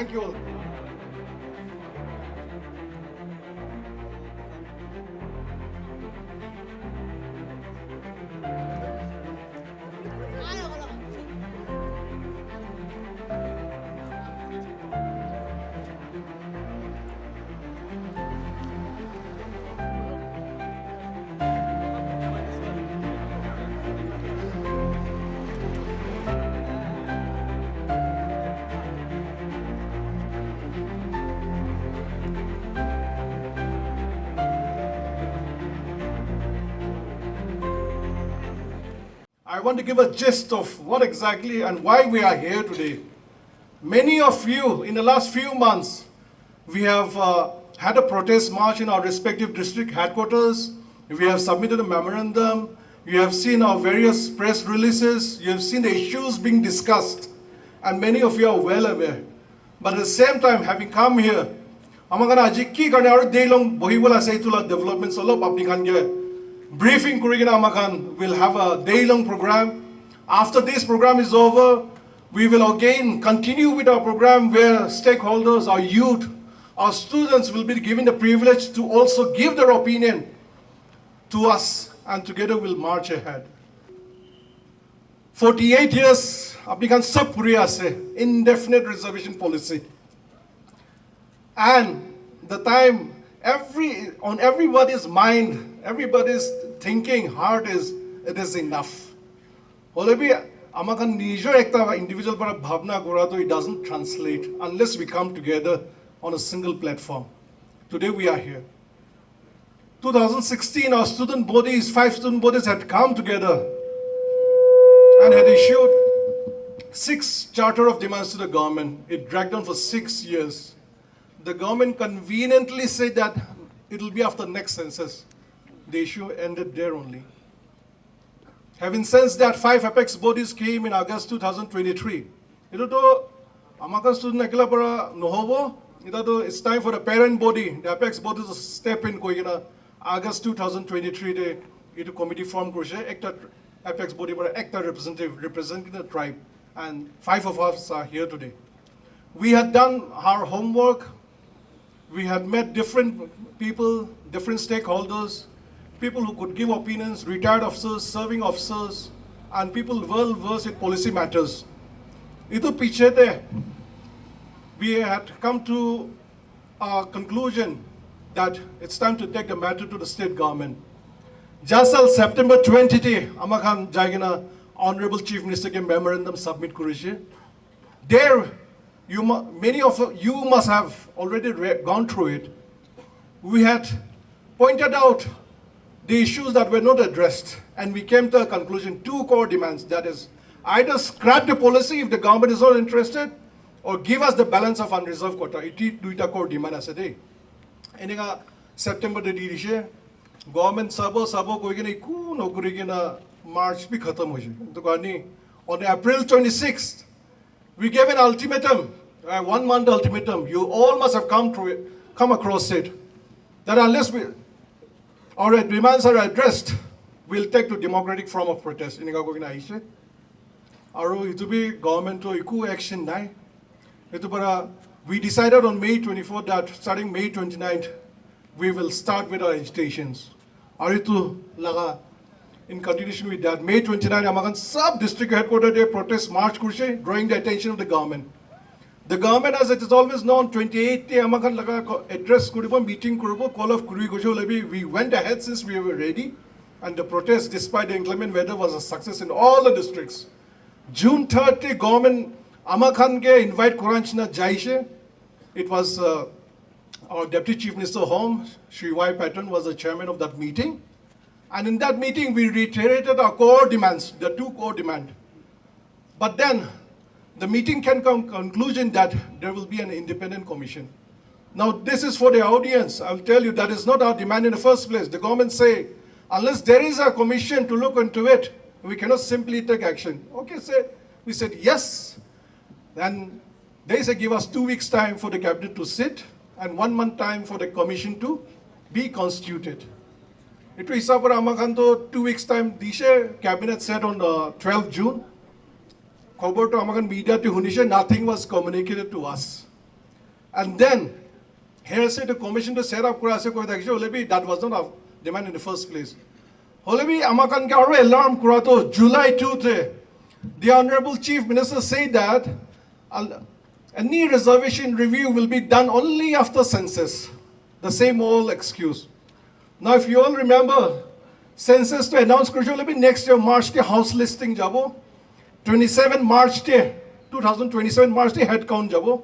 Thank you all. I want to give a gist of what exactly and why we are here today. Many of you, in the last few months, we have had a protest march in our respective district headquarters. We have submitted a memorandum. You have seen our various press releases. You have seen the issues being discussed. And many of you are well aware. But at the same time, having come here, I'm going to day long developments briefing we'll have a day-long program. After this program is over, we will again continue with our program where stakeholders, our youth, our students will be given the privilege to also give their opinion to us, and together we'll march ahead. 48 years, apnikan sab puriya ase, indefinite reservation policy. And the time on everybody's mind, everybody's thinking, heart is, it is enough. However, amakan nijer ekta individual para bhavna gora to it doesn't translate unless we come together on a single platform. Today we are here. 2016, our student bodies, 5 student bodies had come together and had issued 6 charter of demands to the government. It dragged on for 6 years. The government conveniently said that it will be after next census. The issue ended there only. Having sensed that 5 apex bodies came in August 2023, it's time for the parent body, the apex body to step in. August 2023, the committee formed apex body representative representing the tribe, and 5 of us are here today. We had done our homework. We had met different people, different stakeholders, people who could give opinions, retired officers, serving officers, and people well versed in policy matters. We had come to a conclusion that it's time to take the matter to the state government. Just on September 20, Amakan Jagina, Honorable Chief Minister ke memorandum submit kurishe. There, many of you must have already gone through it. We had pointed out the issues that were not addressed, and we came to a conclusion, 2 core demands. That is, either scrap the policy if the government is not interested, or give us the balance of unreserved quota. It is 2 core demand as a day. And September the dirishe, government sabo koigina iku no kurigina March bi khatam hoise. On April 26th, we gave an ultimatum, a 1-month ultimatum. You all must have come across it. That unless our demands are addressed, we'll take to democratic form of protest. Government to action nai. We decided on May 24th that starting May 29th, we will start with our agitations. In continuation with that, May 29th, Amakan sub-district headquarters protest march kurshe, drawing the attention of the government. The government, as it is always known, 28th Amakan address kuribo, meeting kuribo, call of kuri gosho lebi. We went ahead since we were ready, and the protest, despite the inclement weather, was a success in all the districts. June 30, government Amakan ke invite Kuranchna Jaishe. It was our Deputy Chief Minister home, Shri Y. Patton, was the chairman of that meeting. And in that meeting, we reiterated our core demands, the 2 core demands. But then, the meeting came to conclusion that there will be an independent commission. Now, this is for the audience. I will tell you that is not our demand in the first place. The government say, unless there is a commission to look into it, we cannot simply take action. Okay, we said yes. Then they say give us 2 weeks time for the cabinet to sit and 1 month time for the commission to be constituted. It was 2 weeks time. Dishe cabinet said on 12th June. Media to Hunisha, nothing was communicated to us. And then, here say the commission to set up that was not a demand in the first place. Holebi amakan ke aro alarm kurato July 2 the Honorable Chief Minister said that any reservation review will be done only after census. The same old excuse. Now, if you all remember, census to announce will be next year March the house listing jabo, 27 March 2027 March the head count jabo,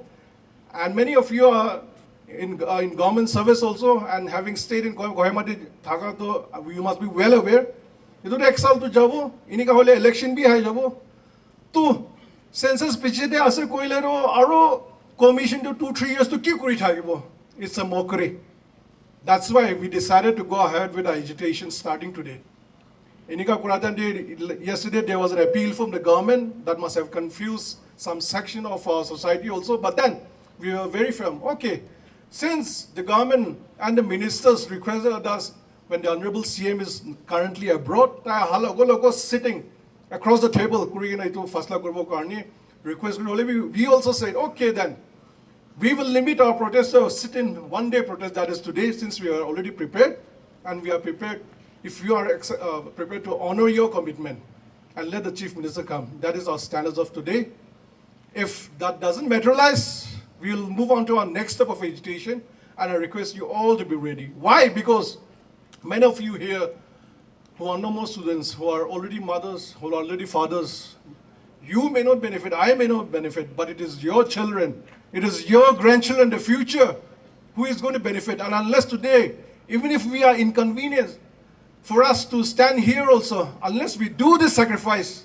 and many of you are in government service also, and having stayed in Kohima Thaka, you must be well aware. Ito to exalt to jabo, inika hole election bhi hai jabo. To census piche de ase koilero aro commission to 2-3 years to keep kuri thakibo. It's a mockery. That's why we decided to go ahead with agitation starting today. Inika kuratan yesterday there was an appeal from the government that must have confused some section of our society also, but then we were very firm. Okay, since the government and the ministers requested us when the Honorable CM is currently abroad, sitting across the table, request, we also said, okay then, we will limit our protest to sit-in one-day protest, that is today, since we are already prepared, and we are prepared, if you are prepared to honor your commitment, and let the Chief Minister come. That is our standards of today. If that doesn't materialize, we will move on to our next step of agitation, and I request you all to be ready. Why? Because many of you here who are no more students, who are already mothers, who are already fathers, you may not benefit, I may not benefit, but it is your children, it is your grandchildren, the future, who is going to benefit. And unless today, even if we are inconvenienced for us to stand here also, unless we do this sacrifice,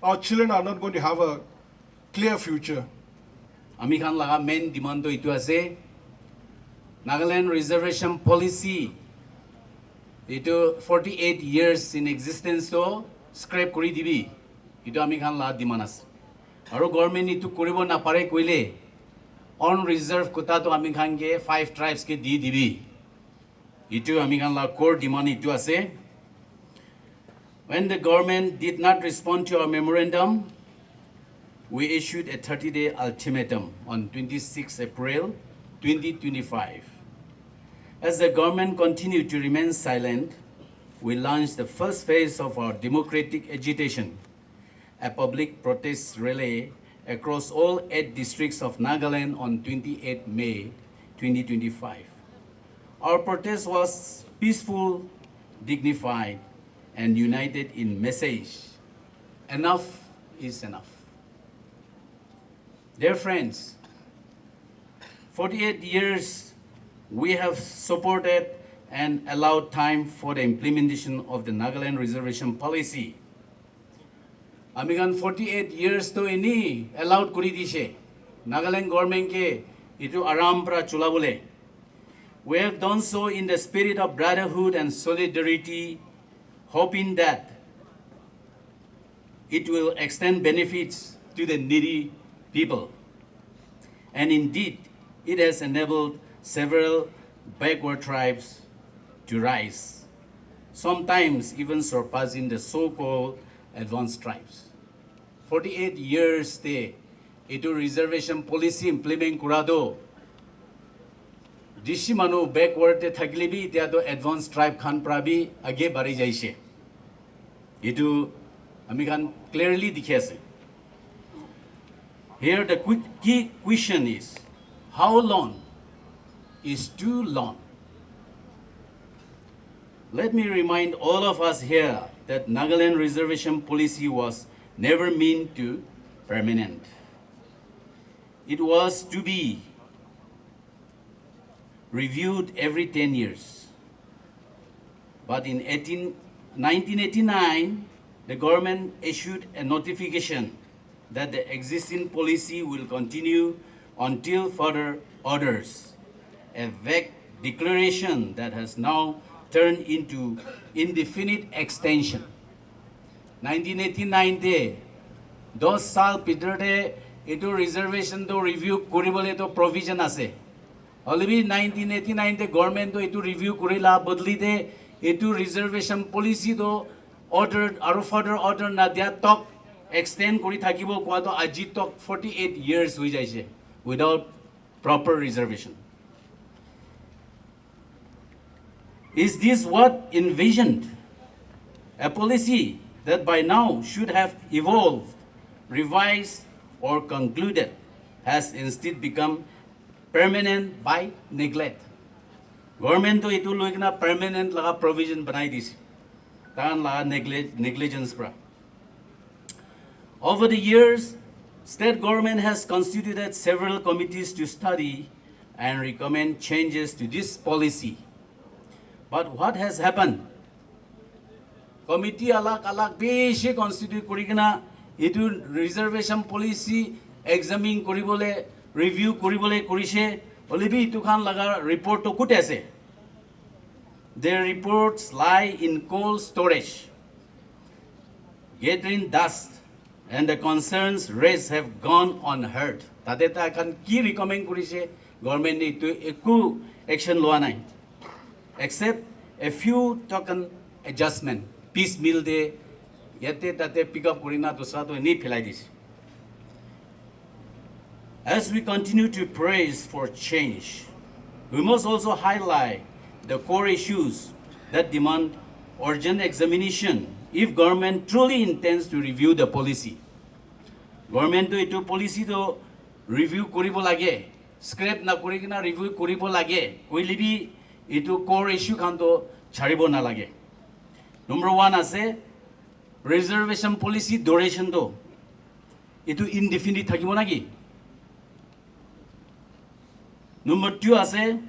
our children are not going to have a clear future. Ami khan laga main demand to itu ase Nagaland Reservation Policy. Itu 48 years in existence to scrap kuri dibi. Itu ami khan laga demand ase. Aru government itu koribo na pare koile on reserve kota to ami khan ke 5 tribes ke di dibi. Itu ami khan laga core demand itu ase. When the government did not respond to our memorandum, we issued a 30-day ultimatum on 26 April 2025. As the government continued to remain silent, we launched the first phase of our democratic agitation, a public protest relay across all 8 districts of Nagaland on 28 May 2025. Our protest was peaceful, dignified, and united in message. Enough is enough. Dear friends, 48 years we have supported and allowed time for the implementation of the Nagaland Reservation Policy. Amigan 48 years to ini allowed kuri dishe. Nagaland government ke itu aram pra chula bole. We have done so in the spirit of brotherhood and solidarity, hoping that it will extend benefits to the needy people. And indeed, it has enabled several backward tribes to rise, sometimes even surpassing the so-called advanced tribes. 48 years te itu reservation policy implement kurado. Dishi manu backward te thaklibi tia to advanced tribe khan prabi age bari jaise. Itu ami khan clearly dikhi ase. Here the key question is, how long is too long? Let me remind all of us here that Nagaland Reservation Policy was never meant to permanent. It was to be reviewed every 10 years. But in 1989, the government issued a notification that the existing policy will continue until further orders, a vague declaration that has now turned into indefinite extension. 1989 te 10 saal pitor te itu reservation to review koribole to provision ase. Already 1989 te government to itu review korila bodli te itu reservation policy to order aru further order na dia talk extend kori thakibo kwa to aji talk 48 years hoi jaise without proper reservation. Is this what envisioned? A policy that by now should have evolved, revised, or concluded has instead become permanent by neglect. Government to itu loy na permanent laga provision banai dis. Tahan laga negligence pra. Over the years, state government has constituted several committees to study and recommend changes to this policy. But what has happened? Committee alak beshi constitute kurikina itu reservation policy examine koribole review koribole korise olibi itu khan laga report to kute ase. Their reports lie in cold storage, gathering dust, and the concerns raised have gone unheard. Tate ta kan ki recommend korise government itu eku action loa nai, except a few token adjustment. Piecemeal de yate tate pick up kurina dusra to ni philai dis. As we continue to praise for change, we must also highlight the core issues that demand urgent examination if government truly intends to review the policy. Government to itu policy to review koribo lage, scrap na kurikina review koribo lage, koilibi itu core issue khan to charibo na lage. Number 1 ase reservation policy duration to itu indefinite thakibo naki. Number 2 ase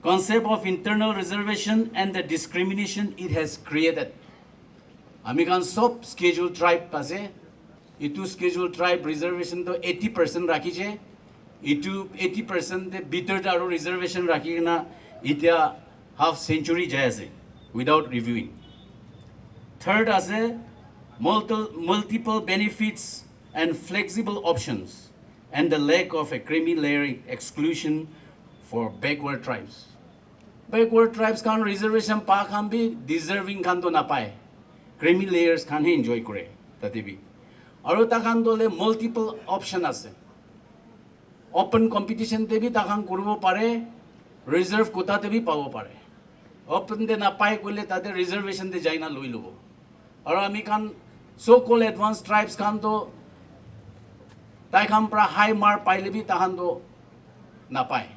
concept of internal reservation and the discrimination it has created. Ami kan sob scheduled tribe ase itu scheduled tribe reservation to 80% rakhiche itu 80% de bitor aro reservation rakhina itia half century jai ase without reviewing. Third as a multiple benefits and flexible options, and the lack of a creamy layer exclusion for backward tribes. Backward tribes can reservation pa can be deserving kan to na pae. Creamy layers can enjoy kore tatibi. Aro ta kan dole multiple option ase. Open competition te bi ta kan kurbo pare, reserve quota te bi pabo pare. Open de na pae kole tate reservation de jaina loi lobo. Aro ami kan so-called advanced tribes kan to tai kan pra high mark paile bi ta kan do na pae.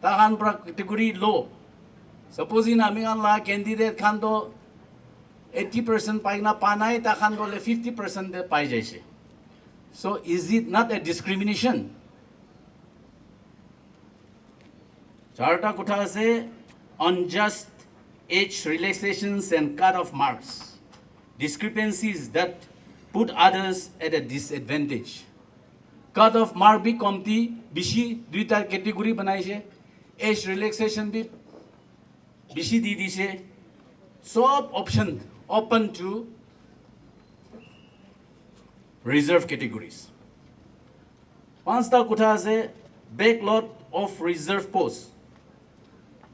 Ta kan pra category low. Suppose in ami kan la candidate kan to 80% pai na panai ta kan do le 50% de pai jaise. So is it not a discrimination? Charta kutha ase unjust age relaxations and cut-off marks. Discrepancies that put others at a disadvantage. Cut-off mark bhi komti, bishi duita category banaise, age relaxation bhi bishi di dise, sob option open to reserve categories. Pansta kutha ase backlot of reserve posts.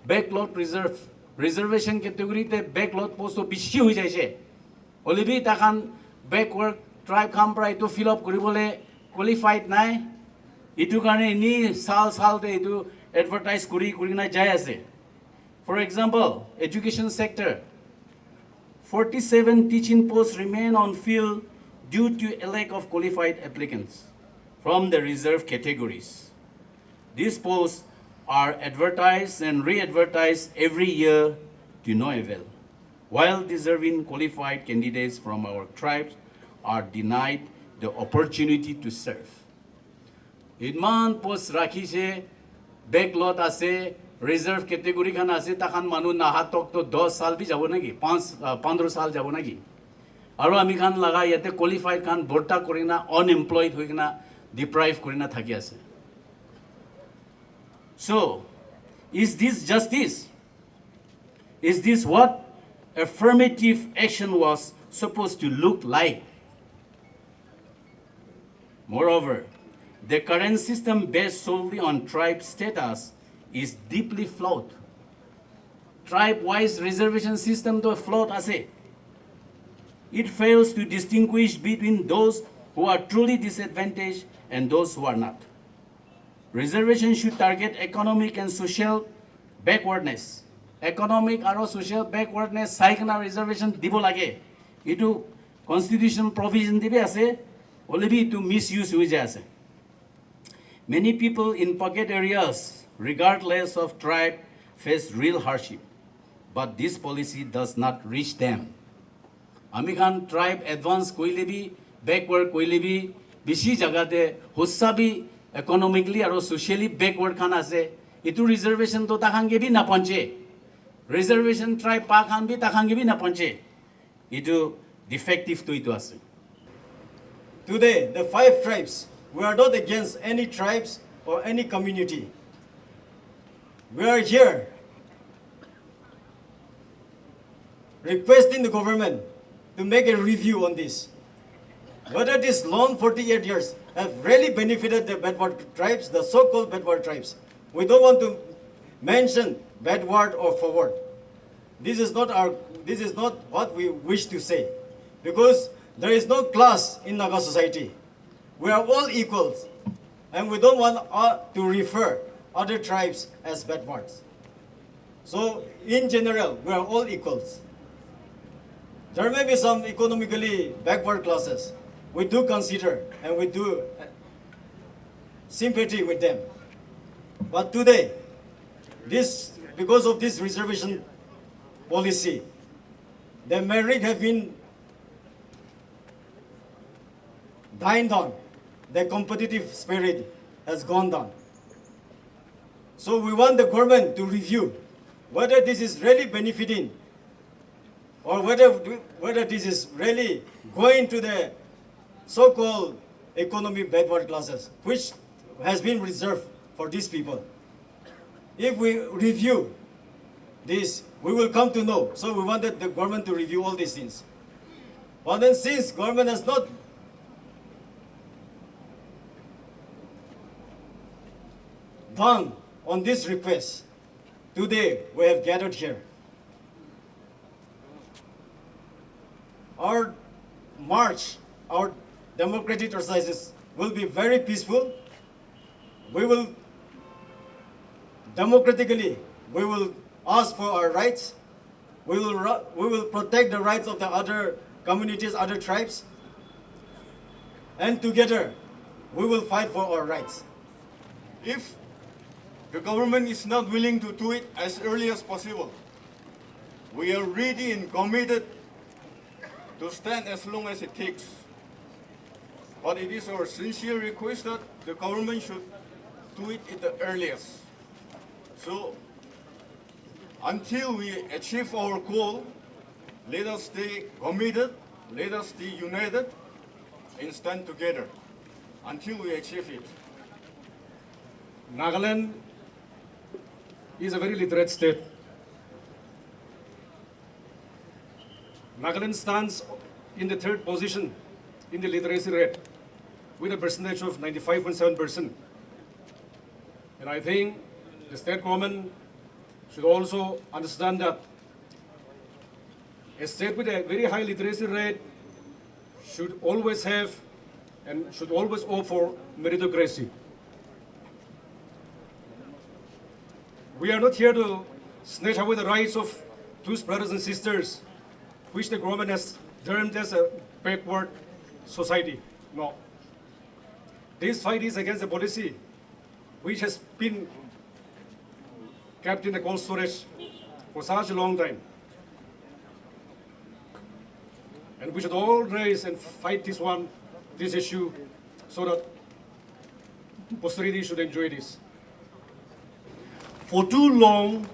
Backlot reservation category te backlot post to bishi hui jaise. Olibi takan backward tribe kampra itu fill up koribole qualified nai itu karone ni sal te itu advertise kuri na jai ase. For example, education sector 47 teaching posts remain on fill due to a lack of qualified applicants from the reserve categories. These posts are advertised and re-advertised every year to no avail, while deserving qualified candidates from our tribes are denied the opportunity to serve. Idman post rakhiche backlot ase reserve category khan ase takhan manu nahatok to 10 saal bhi jabo naki 15 saal jabo naki aro ami khan laga yate qualified khan borta korina unemployed hoikina deprive korina thaki ase. So is this justice? Is this what affirmative action was supposed to look like? Moreover, the current system based solely on tribe status is deeply flawed. Tribe-wise reservation system to flawed ase. It fails to distinguish between those who are truly disadvantaged and those who are not. Reservation should target economic and social backwardness. Economic and social backwardness saikana reservation dibo lage. Itu constitution provision dibe ase, olebi to misuse hoi jai ase. Many people in pocket areas, regardless of tribe, face real hardship. But this policy does not reach them. Amikhan tribe advance koile bhi, backward koile bhi, bishi jagate hussa bhi economically and socially backward khan ase. Itu reservation to takhange bhi na panche. Reservation tribe pa khan bhi takhange bhi na panche. Itu defective to itu ase. Today, the 5 tribes, we are not against any tribes or any community. We are here requesting the government to make a review on this. Whether this long 48 years have really benefited the backward tribes, the so-called backward tribes. We don't want to mention backward or forward. This is not what we wish to say. Because there is no class in Naga society. We are all equals. And we don't want to refer other tribes as backwards. So, in general, we are all equals. There may be some economically backward classes. We do consider and we do sympathy with them. But today, because of this reservation policy, the merit have been dined on. The competitive spirit has gone down. So we want the government to review whether this is really benefiting or whether this is really going to the so-called economic backward classes, which has been reserved for these people. If we review this, we will come to know. So we wanted the government to review all these things. But then since government has not done on this request, today we have gathered here. Our march, our democratic exercises will be very peaceful. We will democratically, we will ask for our rights. We will protect the rights of the other communities, other tribes. And together, we will fight for our rights. If the government is not willing to do it as early as possible, we are ready and committed to stand as long as it takes. But it is our sincere request that the government should do it at the earliest. So, until we achieve our goal, let us stay committed, let us stay united, and stand together until we achieve it. Nagaland is a very literate state. Nagaland stands in the 3rd position in the literacy rate with a percentage of 95.7%. And I think the state government should also understand that a state with a very high literacy rate should always have and should always opt for meritocracy. We are not here to snatch away the rights of those brothers and sisters, which the government has termed as a backward society. No. This fight is against a policy which has been kept in the cold storage for such a long time. And we should all raise and fight this issue, so that posterity should enjoy this. For too long,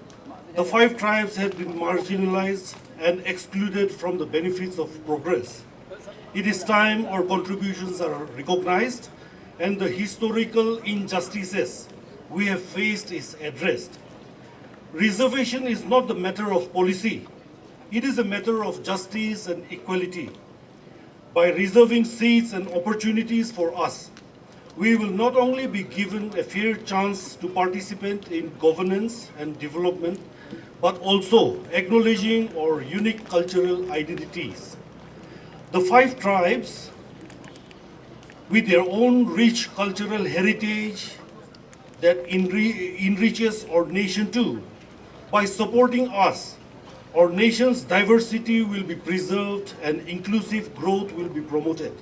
the 5 tribes have been marginalized and excluded from the benefits of progress. It is time our contributions are recognized and the historical injustices we have faced is addressed. Reservation is not the matter of policy. It is a matter of justice and equality. By reserving seats and opportunities for us, we will not only be given a fair chance to participate in governance and development, but also acknowledging our unique cultural identities. The 5 tribes, with their own rich cultural heritage, that enriches our nation too. By supporting us, our nation's diversity will be preserved and inclusive growth will be promoted.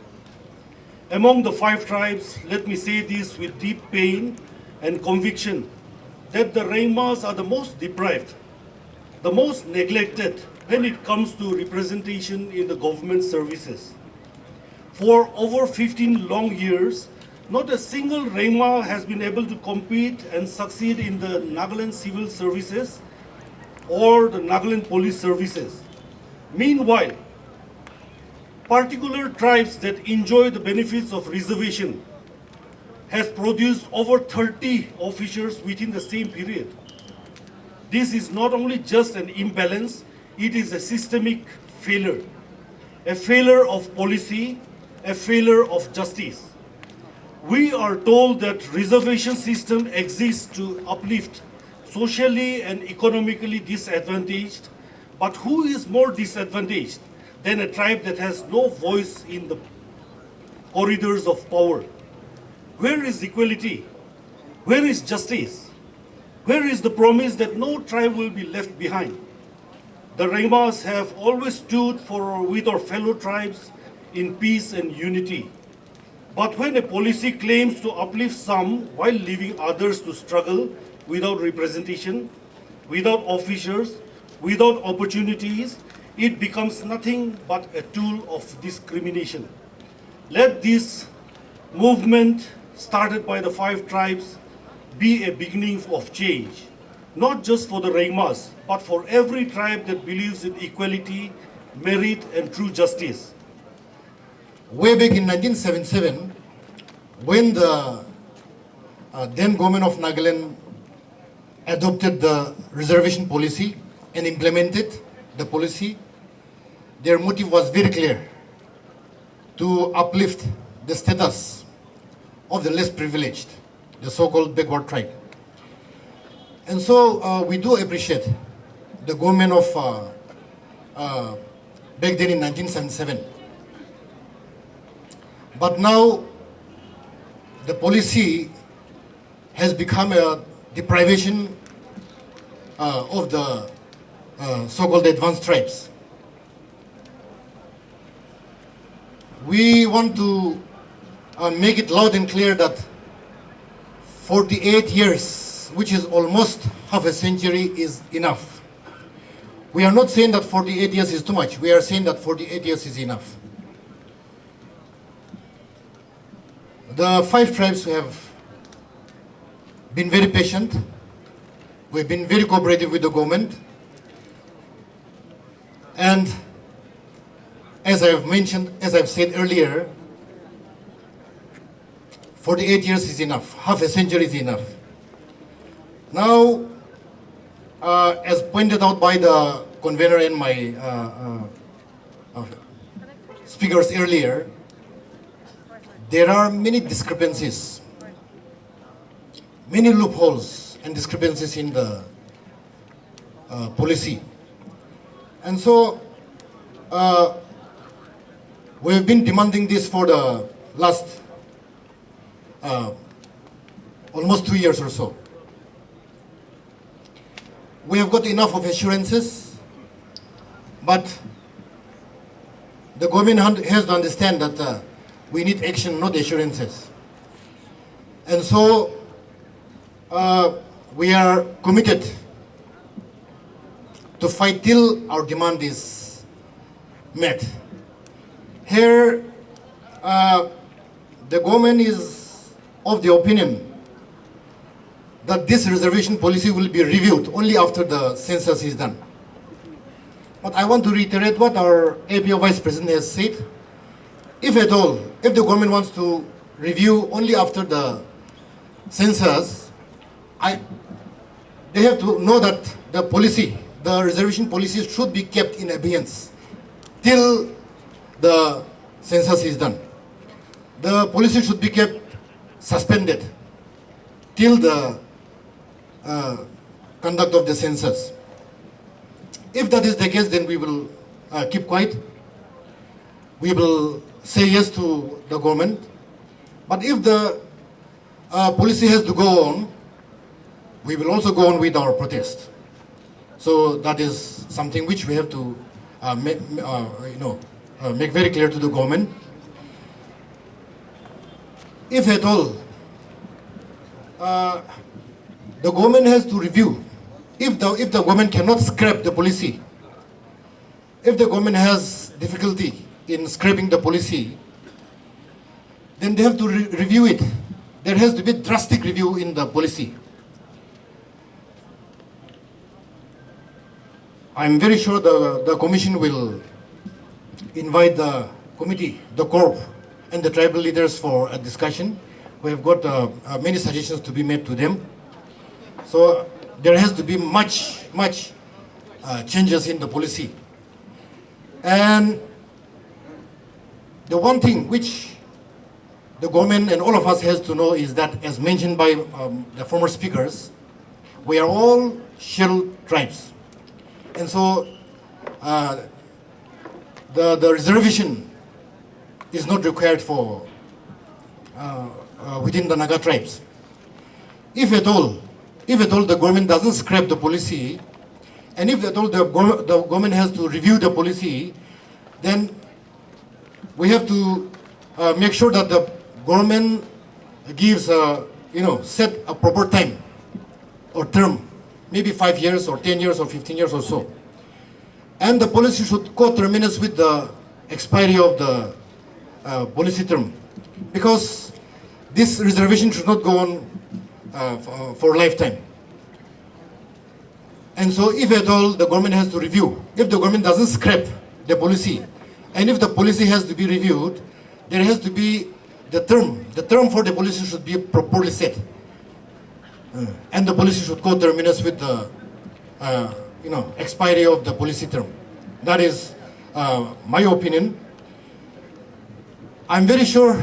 Among the 5 tribes, let me say this with deep pain and conviction, that the Rengmas are the most deprived, the most neglected when it comes to representation in the government services. For over 15 long years, not a single Rengma has been able to compete and succeed in the Nagaland civil services or the Nagaland police services. Meanwhile, particular tribes that enjoy the benefits of reservation has produced over 30 officers within the same period. This is not only just an imbalance, it is a systemic failure of policy, a failure of justice. We are told that reservation system exists to uplift socially and economically disadvantaged, but who is more disadvantaged than a tribe that has no voice in the corridors of power? Where is equality? Where is justice? Where is the promise that no tribe will be left behind? The Rengmas have always stood with our fellow tribes in peace and unity. But when a policy claims to uplift some while leaving others to struggle without representation, without officers, without opportunities, it becomes nothing but a tool of discrimination. Let this movement started by the 5 tribes be a beginning of change, not just for the Rengmas, but for every tribe that believes in equality, merit, and true justice. Way back in 1977, when the then government of Nagaland adopted the reservation policy and implemented the policy, their motive was very clear: to uplift the status of the less privileged, the so-called backward tribe. And so we do appreciate the government of back then in 1977. But now the policy has become a deprivation of the so-called advanced tribes. We want to make it loud and clear that 48 years, which is almost half a century, is enough. We are not saying that 48 years is too much. We are saying that 48 years is enough. The 5 tribes have been very patient. We've been very cooperative with the government. And as I've mentioned, as I've said earlier, 48 years is enough. Half a century is enough. Now, as pointed out by the convener and my speakers earlier, there are many discrepancies, many loopholes and discrepancies in the policy. And so, we've been demanding this for the last almost 2 years or so. We have got enough of assurances, but the government has to understand that we need action, not assurances. And so we are committed to fight till our demand is met. Here, the government is of the opinion that this reservation policy will be reviewed only after the census is done. But I want to reiterate what our APO Vice President has said. If at all, if the government wants to review only after the census, they have to know that the policy, the reservation policy should be kept in abeyance till the census is done. The policy should be kept suspended till the conduct of the census. If that is the case, then we will keep quiet. We will say yes to the government. But if the policy has to go on, we will also go on with our protest. So that is something which we have to make very clear to the government. If at all, the government has to review. If the government cannot scrap the policy, if the government has difficulty in scrapping the policy, then they have to review it. There has to be drastic review in the policy. I'm very sure the commission will invite the committee, the CoRRP, and the tribal leaders for a discussion. We have got many suggestions to be made to them. So there has to be much changes in the policy. And the one thing which the government and all of us has to know is that, as mentioned by the former speakers, we are all scheduled tribes. And so the reservation is not required for within the Naga tribes. If at all the government doesn't scrap the policy, and if at all the government has to review the policy, then we have to make sure that the government gives set a proper time or term, maybe 5 years or 10 years or 15 years or so. And the policy should co-terminus with the expiry of the policy term, because this reservation should not go on for a lifetime. And so if at all the government has to review, if the government doesn't scrap the policy, and if the policy has to be reviewed, there has to be the term for the policy should be properly set. And the policy should co-terminus with the expiry of the policy term. That is my opinion. I'm very sure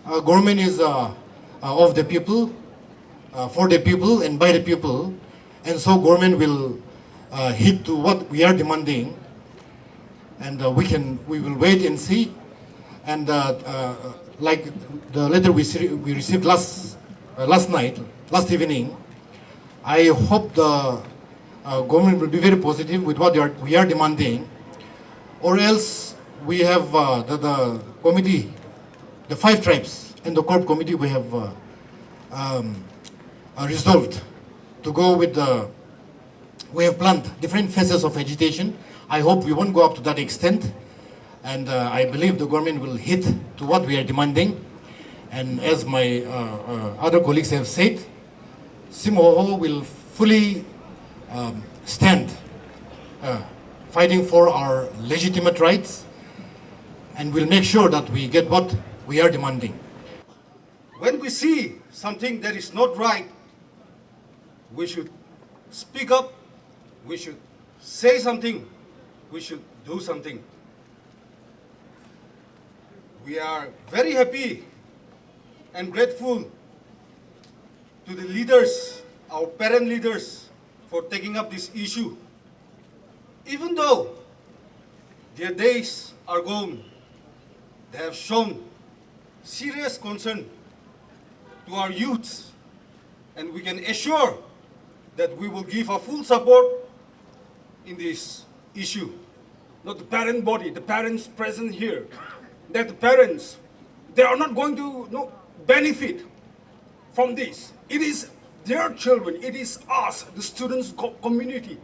government is of the people, for the people and by the people, and so government will hit to what we are demanding, and we will wait and see. And like the letter we received last evening, I hope the government will be very positive with what we are demanding, or else we have the committee, the 5 tribes and the CoRRP committee, we have resolved to go with we have planned different phases of agitation. I hope we won't go up to that extent, and I believe the government will hit to what we are demanding. And as my other colleagues have said, Simoho will fully stand fighting for our legitimate rights, and will make sure that we get what we are demanding. When we see something that is not right, we should speak up, we should say something, we should do something. We are very happy and grateful to the leaders, our parent leaders, for taking up this issue. Even though their days are gone, they have shown serious concern to our youths, and we can assure that we will give our full support in this issue. Not the parent body, the parents present here, that the parents, they are not going to benefit from this. It is their children, it is us, the students' community.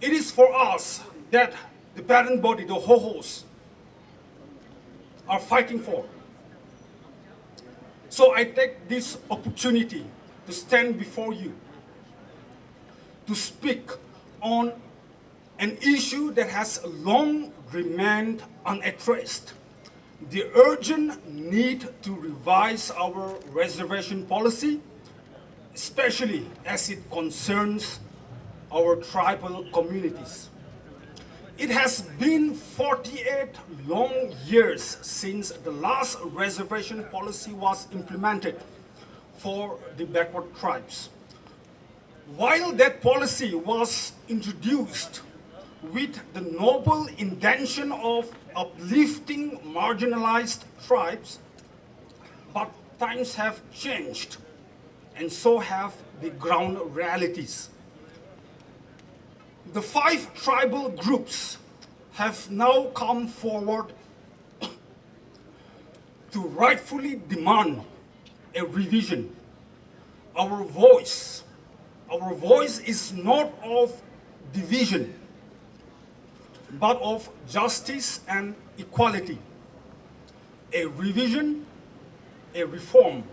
It is for us that the parent body, the ho-hos, are fighting for. So I take this opportunity to stand before you to speak on an issue that has long remained unaddressed. The urgent need to revise our reservation policy, especially as it concerns our tribal communities. It has been 48 long years since the last reservation policy was implemented for the backward tribes. While that policy was introduced with the noble intention of uplifting marginalized tribes, but times have changed. and so have the ground realities. The 5 tribal groups have now come forward to rightfully demand a revision. Our voice is not of division, but of justice and equality. A revision, a reform,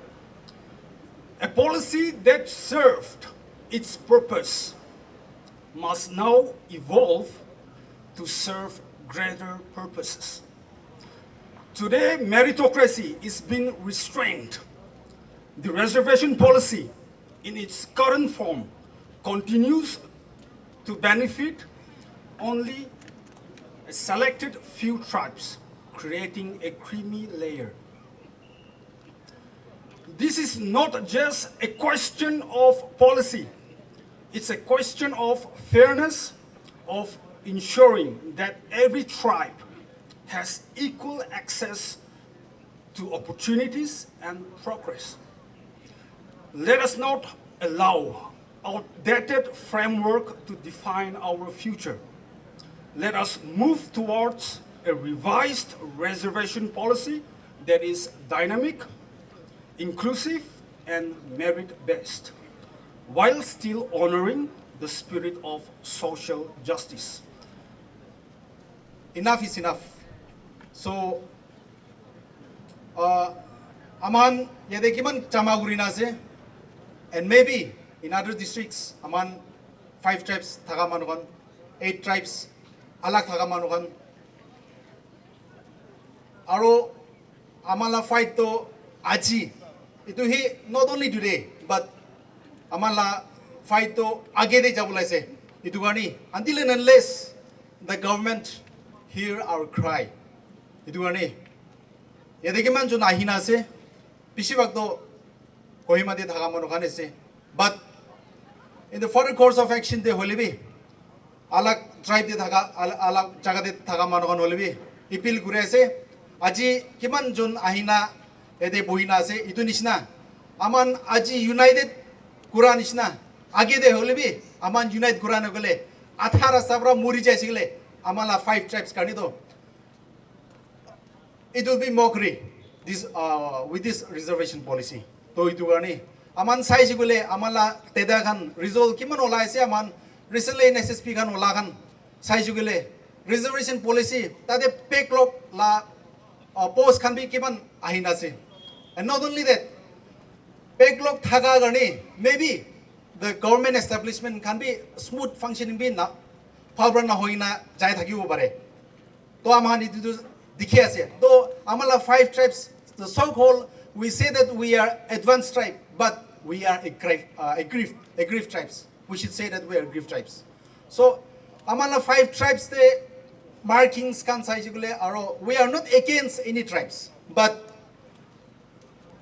a policy that served its purpose must now evolve to serve greater purposes. Today, meritocracy is being restrained. The reservation policy, in its current form, continues to benefit only a selected few tribes, creating a creamy layer. This is not just a question of policy. It's a question of fairness, of ensuring that every tribe has equal access to opportunities and progress. Let us not allow outdated framework to define our future. Let us move towards a revised reservation policy that is dynamic, inclusive, and merit-based, while still honoring the spirit of social justice. Enough is enough. So, aman yadekiman chamagurina se, and maybe in other districts, aman 5 tribes tagamanukan, 8 tribes alak tagamanukan. Aro amala fight to aji. Ito hi not only today, but amala fight to agede jabulai se. Ito gani until and unless the government hear our cry. Ito gani. Yadekiman jo nahina se. Pisibag to Kohima de tagamanukan se. But in the further course of action, they holibi alak tribe de thaga alak jaga de tagamanukan holibi ipil gure se. Aji kiman jon ahina ede bohina se itu nisna aman aji united kura nisna age de holibi aman united kura na gole 18 sabra muri jai sigle amala 5 tribes kani to it will be mockery this with this reservation policy to itu gani aman sai sigule amala teda khan result kiman ola ase aman recently in SSP khan ola khan sai sigule reservation policy tade backlog la post can be given ahinase. And not only that, backlog thaga gani maybe the government establishment can be smooth functioning be na pabra na hoina jai thaki bare. To amani to dikhe ase. To amala 5 tribes, the so-called we say that we are advanced tribe, but we are a grief tribes. We should say that we are grief tribes. So amala 5 tribes they markings can sigule aro we are not against any tribes, but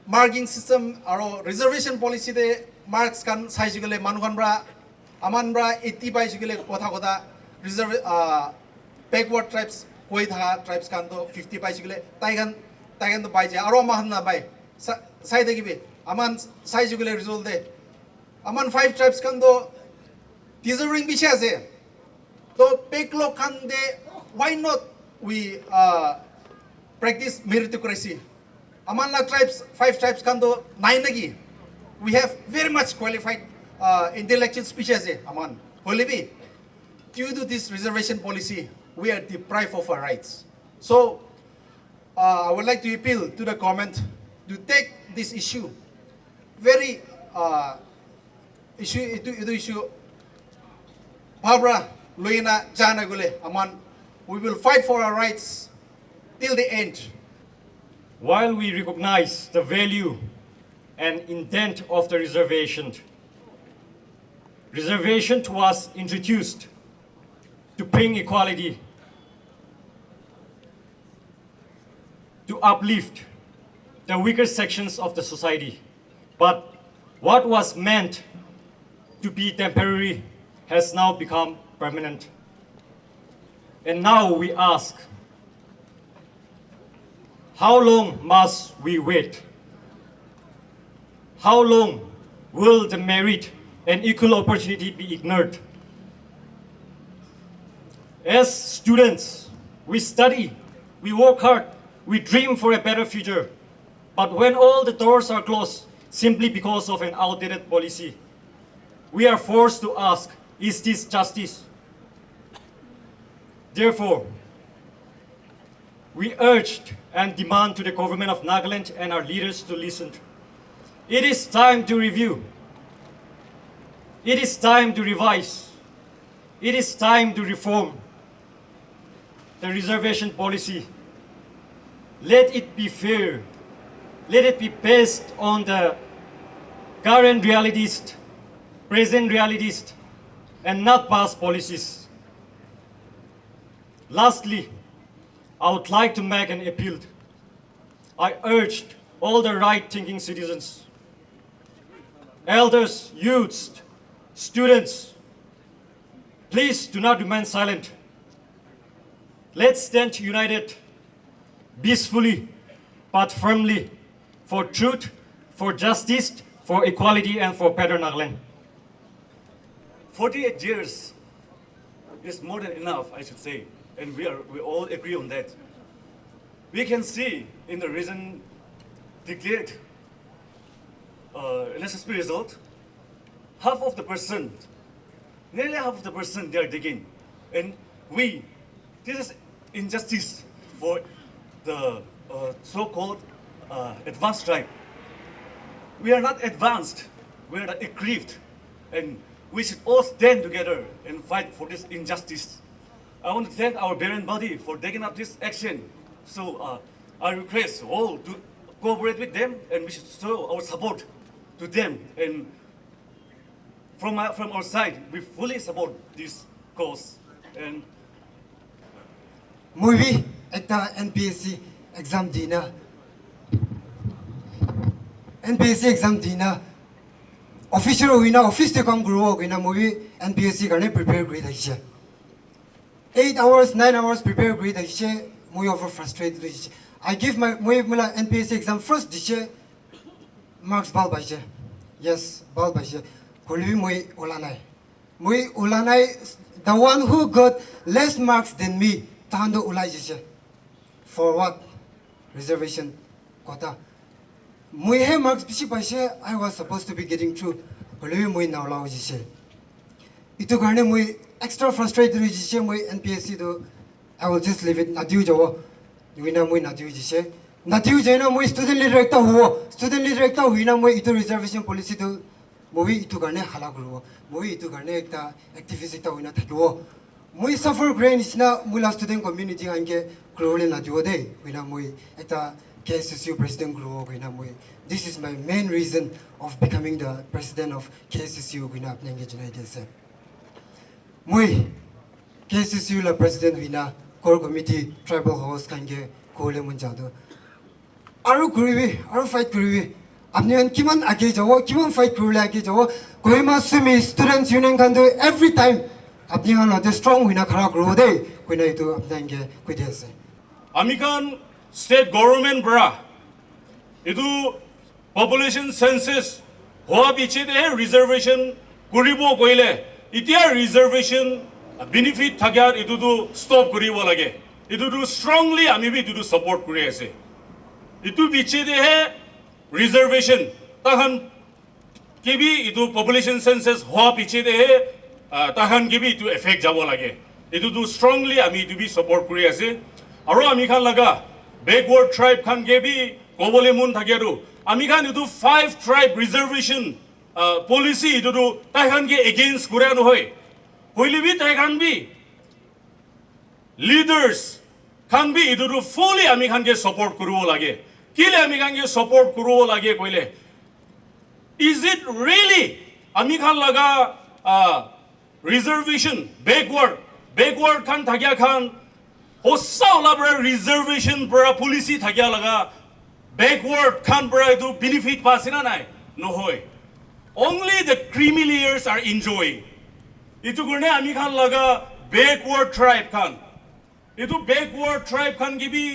marking system aro reservation policy de marks can sigule manukan bra aman bra 80 by sigule kotha reserve backward tribes koi tha tribes kan to 50 by sigule taigan to bai je aro mahan na bai sai de gibe aman sai sigule result de aman 5 tribes kan to deserving biche ase to backlog kan de. Why not we practice meritocracy? Among the tribes, 5 tribes kando 9 lagi. We have very much qualified intellectual species among. Holibi, due to this reservation policy, we are deprived of our rights. So I would like to appeal to the government to take this issue very issue. Barbara Luina Jana Gule among. We will fight for our rights till the end. While we recognize the value and intent of the reservation was introduced to bring equality, to uplift the weaker sections of the society. But what was meant to be temporary has now become permanent. And now we ask, how long must we wait? How long will the merit and equal opportunity be ignored? As students, we study, we work hard, we dream for a better future. But when all the doors are closed simply because of an outdated policy, we are forced to ask, is this justice? Therefore, we urged and demand to the government of Nagaland and our leaders to listen. It is time to review. It is time to revise. It is time to reform the reservation policy. Let it be fair. Let it be based on the current realities, present realities, and not past policies. Lastly, I would like to make an appeal. I urged all the right-thinking citizens, elders, youths, students, please do not remain silent. Let's stand united, peacefully, but firmly, for truth, for justice, for equality, and for better Nagaland. 48 years is more than enough, I should say, and we all agree on that. We can see in the recent declared SSP result, nearly half of the person they are digging, and this is injustice for the so-called advanced tribe. We are not advanced, we are not aggrieved, and we should all stand together and fight for this injustice. I want to thank our parent body for taking up this action. So I request all to cooperate with them, and we should show our support to them. And from our side, we fully support this cause. And movie ekta NPSC exam dina official wina office te kam guru wina movie NPSC garne prepare gri daise 8 hours 9 hours prepare gri daise moi over frustrated daise I give my mula NPSC exam first daise marks bal baise yes bal baise kolbi moi ulanai the one who got less marks than me tando ulai daise for what reservation quota moi he marks bishi baise I was supposed to be getting through kolbi moi now lao daise itu garne moi extra frustrated daise moi NPSC do I will just leave it natiu jawo wina moi natiu daise natiu jaina moi student leader ekta huina moi itu reservation policy do moi itu garne hala guru moi itu garne ekta activist ekta huina thakibo moi suffer grain isna mula student community hange globally natiu de huina moi ekta KSSU president guru huina moi this is my main reason of becoming the president of KSSU huina apne nge junai dese moi KSSU la president huina core committee tribal host kange kole mun jado aru kuribi aru fight kuribi apne kiman age jawo kiman fight kurule age jawo Kohima Sumi students union kan do every time apne han the strong huina khara guru de huina itu apne nge kuidese Amikan state government bra idu population census hoa biche de reservation kuribo koile itia reservation benefit thagyar idu do stop kuribo lage idu do strongly ami bi idu support kuri ase itu biche de reservation tahan kibi idu population census hoa biche de tahan kibi itu effect jabo lage idu do strongly ami idu bi support kuri ase aro ami khan laga backward tribe khan gebi kobole mun thageru ami khan idu 5 tribe reservation policy idu tai khan ge against kura no hoy hoile bi tai khan bi leaders khan bi idu fully ami khan ge support kurubo lage kile ami khan ge support kurubo lage koile is it really ami khan laga reservation backward khan thagya khan hossa labra reservation bra policy thagya laga backward khan bra idu benefit pasina nai no hoy only the creamy layers are enjoying itu gune ami khan laga backward tribe khan itu backward tribe khan gibi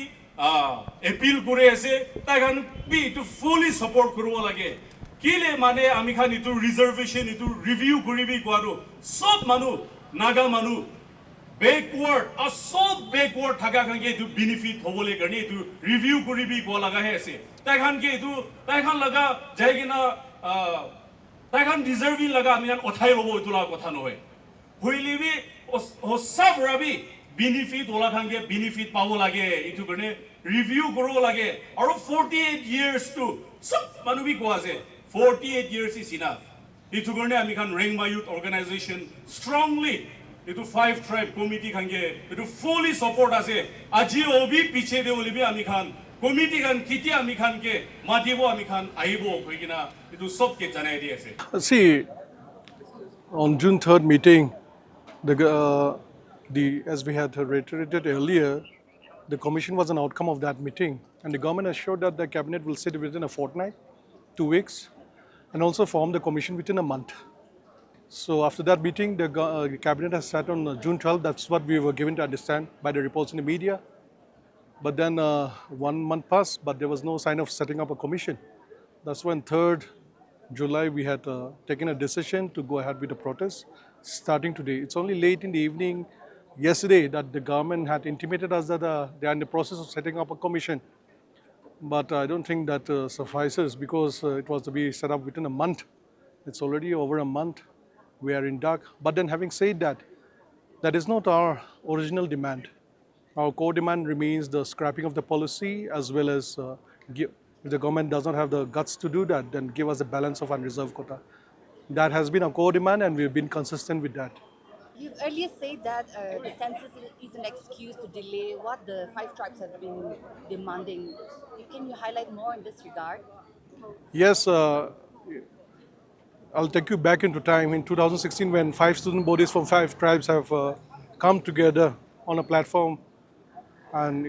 appeal kore ase ta khan bi to fully support kurubo lage Kile mane amikhan itu reservation itu review koribi kwaro. Sob manu, naga manu, backward, a sob backward thaga kange itu benefit hobole karni itu review koribi kwa laga hai ase. Taikhan ke itu, taikhan laga jaigina, taikhan deserving laga amikhan othai lobo itu laga kotha nohe. Huilibi, o sab rabi benefit ola kange benefit pawo lage itu karni review koro lage. Aro 48 years to sab manu bi kwa ase. 48 years is enough. Itu karne amikhan Rengma Youth Organization strongly itu 5 tribe committee kange itu fully support ase. Aji obi piche de olibi amikhan committee kan kiti amikhan ke matibo amikhan aibo koigina itu sob ke janai di ase. See, on June 3rd meeting, as we had reiterated earlier, the commission was an outcome of that meeting, and the government assured that the cabinet will sit within a fortnight, 2 weeks, and also form the commission within a month. So after that meeting, the cabinet has sat on June 12th. That's what we were given to understand by the reports in the media. But then 1 month passed, but there was no sign of setting up a commission. That's when 3rd July we had taken a decision to go ahead with the protest starting today. It's only late in the evening yesterday that the government had intimated us that they are in the process of setting up a commission. But I don't think that suffices because it was to be set up within a month. It's already over a month. We are in dark. But then having said that, that is not our original demand. Our core demand remains the scrapping of the policy as well as if the government does not have the guts to do that, then give us a balance of unreserved quota. That has been our core demand and we've been consistent with that. You've earlier said that the census is an excuse to delay what the 5 tribes have been demanding. Can you highlight more in this regard? Yes, I'll take you back into time in 2016 when 5 student bodies from 5 tribes have come together on a platform and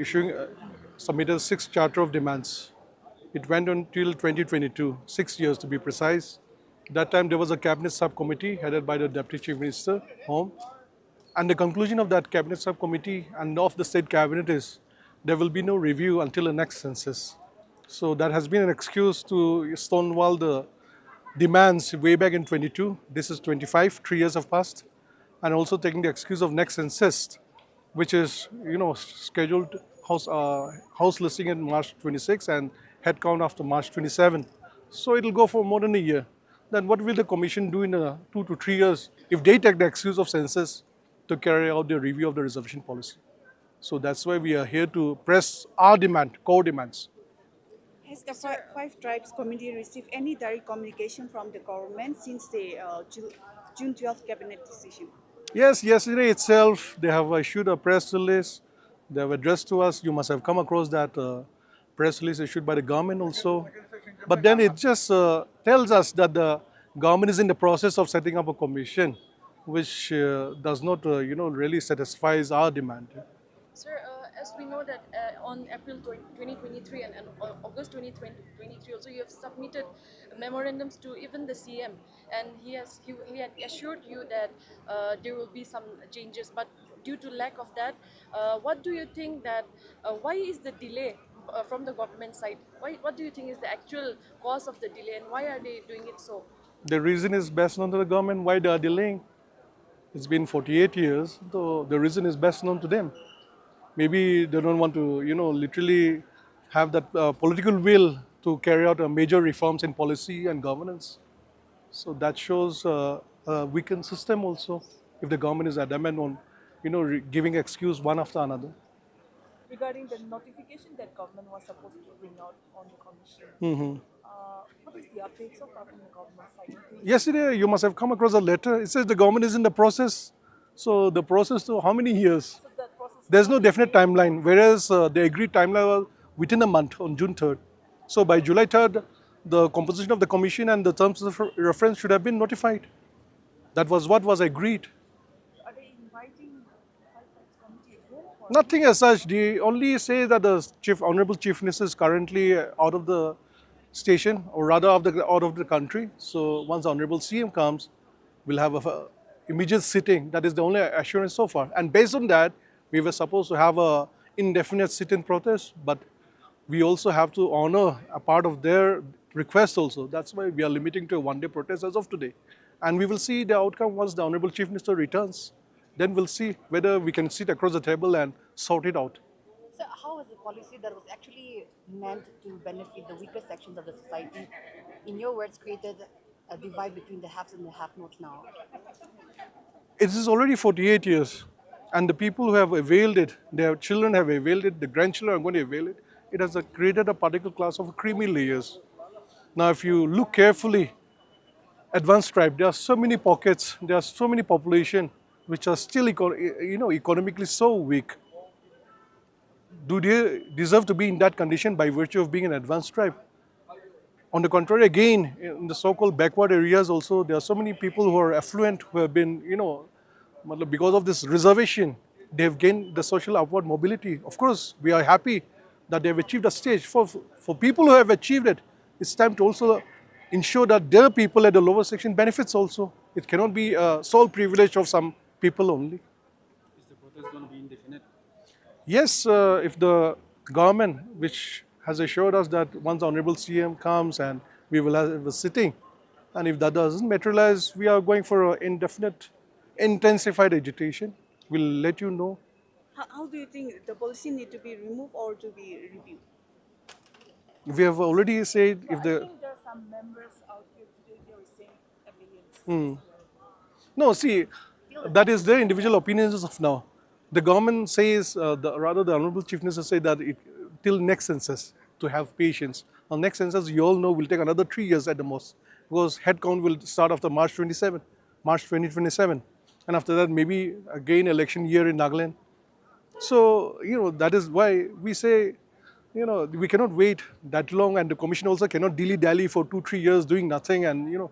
submitted 6 charter of demands. It went until 2022, 6 years to be precise. That time there was a cabinet subcommittee headed by the Deputy Chief Minister, Home. And the conclusion of that cabinet subcommittee and of the state cabinet is there will be no review until the next census. So that has been an excuse to stonewall the demands way back in 22. This is 25, 3 years have passed. And also taking the excuse of next census, which is, scheduled house listing in March 26 and head count after March 27. So it'll go for more than a year. Then what will the commission do in 2 to 3 years if they take the excuse of census to carry out the review of the reservation policy? So that's why we are here to press our core demands. Has the 5 Tribes Committee received any direct communication from the government since the June 12th cabinet decision? Yes, yesterday itself they have issued a press release. They have addressed to us. You must have come across that press release issued by the government also. But then it just tells us that the government is in the process of setting up a commission, which does not, really satisfies our demand. Sir, as we know that on April 2023 and August 2023 also you have submitted memorandums to even the CM, and he had assured you that there will be some changes, but due to lack of that, what do you think that why is the delay from the government side? What do you think is the actual cause of the delay, and why are they doing it so? The reason is best known to the government why they are delaying. It's been 48 years, so the reason is best known to them. Maybe they don't want to, literally have that political will to carry out major reforms in policy and governance. So that shows a weakened system also, if the government is adamant on, giving excuse one after another. Regarding the notification that government was supposed to bring out on the commission, what is the update so far from the government side? Yesterday, you must have come across a letter. It says the government is in the process. So the process to how many years? So that process There's no definite timeline, whereas the agreed timeline was within a month on June 3rd. So by July 3rd, the composition of the commission and the terms of reference should have been notified. That was what was agreed. are they inviting the 5 Tribes Committee again? For Nothing as such. They only say that the Honorable Chief Minister is currently out of the station, or rather out of the country. So once the Honorable CM comes, we'll have a immediate sitting. That is the only assurance so far. And based on that, we were supposed to have a indefinite sit-in protest, but we also have to honor a part of their request also. That's why we are limiting to a one-day protest as of today. And we will see the outcome once the Honorable Chief Minister returns. Then we'll see whether we can sit across the table and sort it out. So how has the policy that was actually meant to benefit the weaker sections of the society, in your words, created a divide between the haves and the have-nots now? It is already 48 years, and the people who have availed it, their children have availed it, the grandchildren are going to avail it. It has created a particular class of creamy layers. Now, if you look carefully, advanced tribe, there are so many pockets, there are so many population which are still economically so weak. Do they deserve to be in that condition by virtue of being an advanced tribe? On the contrary, again, in the so-called backward areas also, there are so many people who are affluent, who have been, because of this reservation, they have gained the social upward mobility. Of course, we are happy that they have achieved a stage. For people who have achieved it, it's time to also ensure that their people at the lower section benefits also. It cannot be a sole privilege of some people only. Is the protest going to be indefinite? Yes, if the government, which has assured us that once the Honorable CM comes and we will have a sitting, and if that doesn't materialize, we are going for an indefinite, intensified agitation. We'll let you know. How do you think the policy need to be removed or to be reviewed? We have already said if I the... think there are some members out here today, they were saying abeyance. No, see, that is their individual opinions as of now. The government says, the Honorable Chief Minister said that till next census to have patience. On next census, you all know, will take another 3 years at the most, because head count will start after March 2027. And after that, maybe again election year in Nagaland. So, that is why we say, we cannot wait that long, and the commission also cannot dilly-dally for 2-3 years doing nothing, and,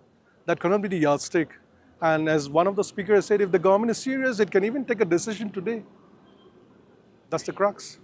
that cannot be the yardstick. And as one of the speakers said, if the government is serious, it can even take a decision today. That's the crux.